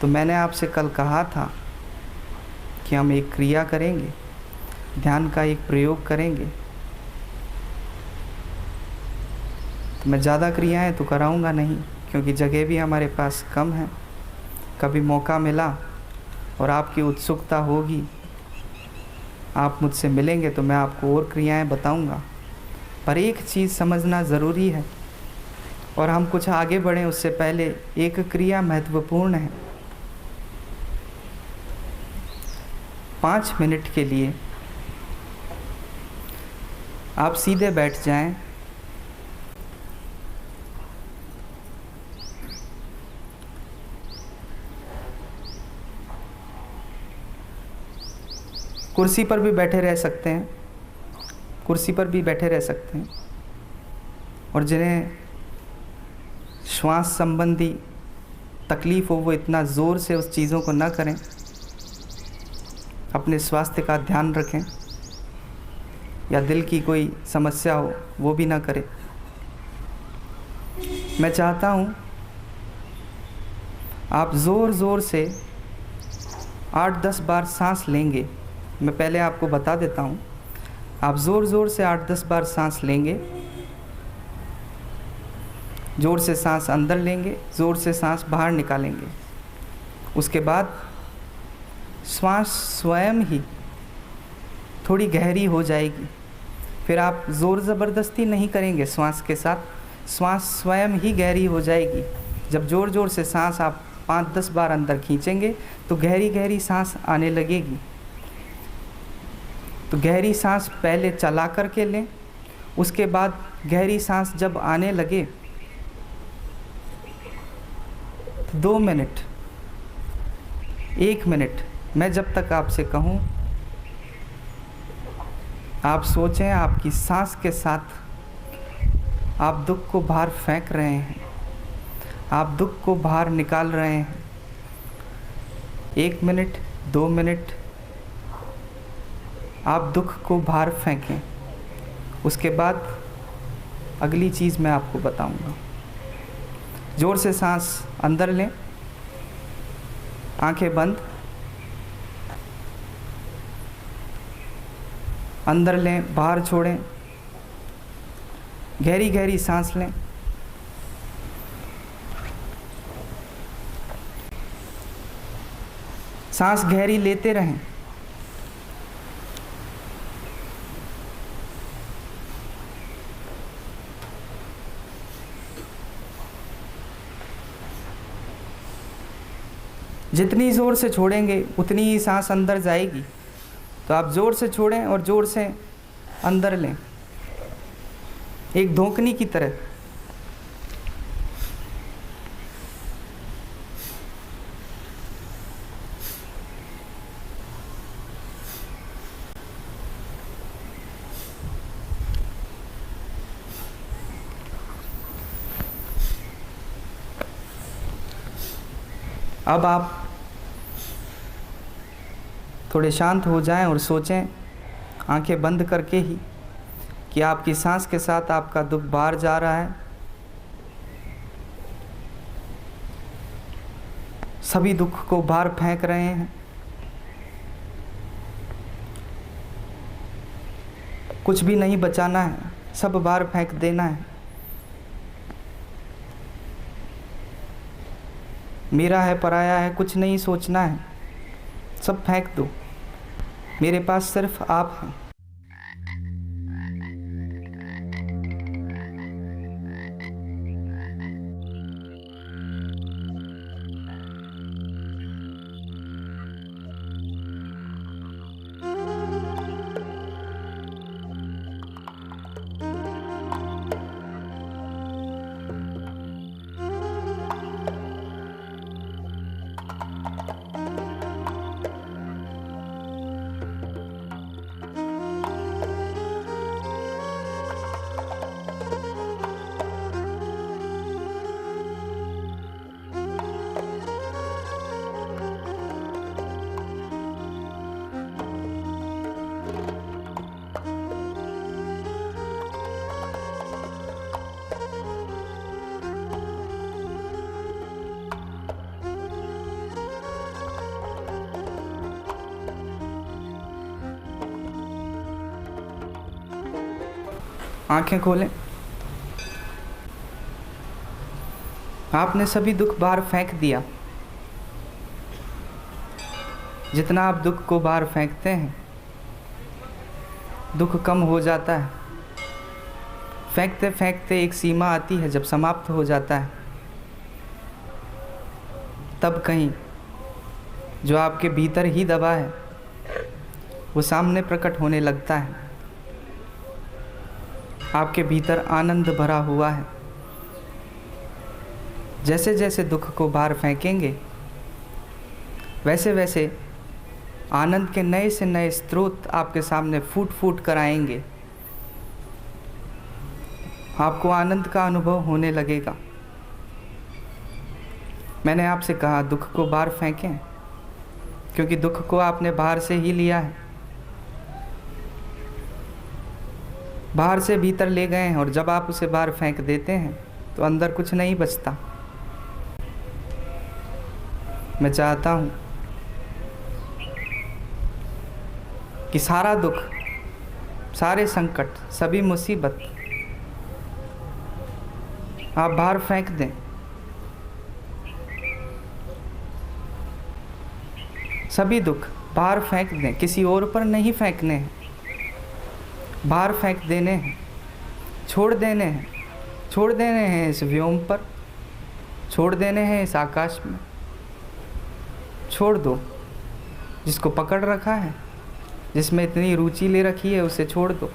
तो मैंने आपसे कल कहा था कि हम एक क्रिया करेंगे, ध्यान का एक प्रयोग करेंगे। तो मैं ज़्यादा क्रियाएं तो कराऊंगा नहीं, क्योंकि जगह भी हमारे पास कम है। कभी मौका मिला और आपकी उत्सुकता होगी, आप मुझसे मिलेंगे तो मैं आपको और क्रियाएं बताऊंगा। पर एक चीज़ समझना ज़रूरी है, और हम कुछ आगे बढ़ें उससे पहले एक क्रिया महत्वपूर्ण है। 5 मिनट के लिए आप सीधे बैठ जाएं। कुर्सी पर भी बैठे रह सकते हैं, कुर्सी पर भी बैठे रह सकते हैं। और जिन्हें श्वास संबंधी तकलीफ़ हो वो इतना ज़ोर से उस चीज़ों को ना करें, अपने स्वास्थ्य का ध्यान रखें। या दिल की कोई समस्या हो वो भी ना करें। मैं चाहता हूँ आप ज़ोर ज़ोर से 8-10 बार सांस लेंगे। मैं पहले आपको बता देता हूँ, आप ज़ोर ज़ोर से 8-10 बार सांस लेंगे। ज़ोर से सांस अंदर लेंगे, ज़ोर से सांस बाहर निकालेंगे। उसके बाद श्वास स्वयं ही थोड़ी गहरी हो जाएगी। फिर आप ज़ोर ज़बरदस्ती नहीं करेंगे श्वास के साथ, श्वास स्वयं ही गहरी हो जाएगी। जब ज़ोर ज़ोर से सांस आप 5-10 बार अंदर खींचेंगे तो गहरी गहरी सांस आने लगेगी। तो गहरी सांस पहले चला करके लें, उसके बाद गहरी सांस जब आने लगे तो 2 मिनट, 1 मिनट, मैं जब तक आपसे कहूँ आप सोचें आपकी सांस के साथ आप दुख को बाहर फेंक रहे हैं, आप दुख को बाहर निकाल रहे हैं। 1 मिनट, 2 मिनट आप दुख को बाहर फेंकें। उसके बाद अगली चीज़ मैं आपको बताऊंगा। ज़ोर से सांस अंदर लें, आंखें बंद, अंदर लें, बाहर छोड़ें, गहरी गहरी सांस लें। सांस गहरी लेते रहें। जितनी ज़ोर से छोड़ेंगे उतनी ही सांस अंदर जाएगी। तो आप ज़ोर से छोड़ें और ज़ोर से अंदर लें, एक धोखनी की तरह। अब आप थोड़े शांत हो जाएं और सोचें आंखें बंद करके ही कि आपकी सांस के साथ आपका दुख बाहर जा रहा है। सभी दुख को बाहर फेंक रहे हैं। कुछ भी नहीं बचाना है, सब बाहर फेंक देना है। मेरा है पराया है कुछ नहीं सोचना है, सब फेंक दो। मेरे पास सिर्फ आप हैं। आंखें खोलें। आपने सभी दुख बाहर फेंक दिया। जितना आप दुख को बाहर फेंकते हैं, दुख कम हो जाता है। फेंकते फेंकते एक सीमा आती है, जब समाप्त हो जाता है तब कहीं जो आपके भीतर ही दबा है वो सामने प्रकट होने लगता है। आपके भीतर आनंद भरा हुआ है। जैसे जैसे दुख को बाहर फेंकेंगे वैसे वैसे आनंद के नए से नए स्रोत आपके सामने फूट फूट कर आएंगे। आपको आनंद का अनुभव होने लगेगा। मैंने आपसे कहा दुख को बाहर फेंकें, क्योंकि दुख को आपने बाहर से ही लिया है। बाहर से भीतर ले गए हैं, और जब आप उसे बाहर फेंक देते हैं तो अंदर कुछ नहीं बचता। मैं चाहता हूँ कि सारा दुख, सारे संकट, सभी मुसीबत आप बाहर फेंक दें। सभी दुख बाहर फेंक दें, किसी और पर नहीं फेंकने हैं, बाहर फेंक देने हैं, छोड़ देने हैं। छोड़ देने हैं इस व्योम पर, छोड़ देने हैं इस आकाश में। छोड़ दो। जिसको पकड़ रखा है, जिसमें इतनी रुचि ले रखी है, उसे छोड़ दो।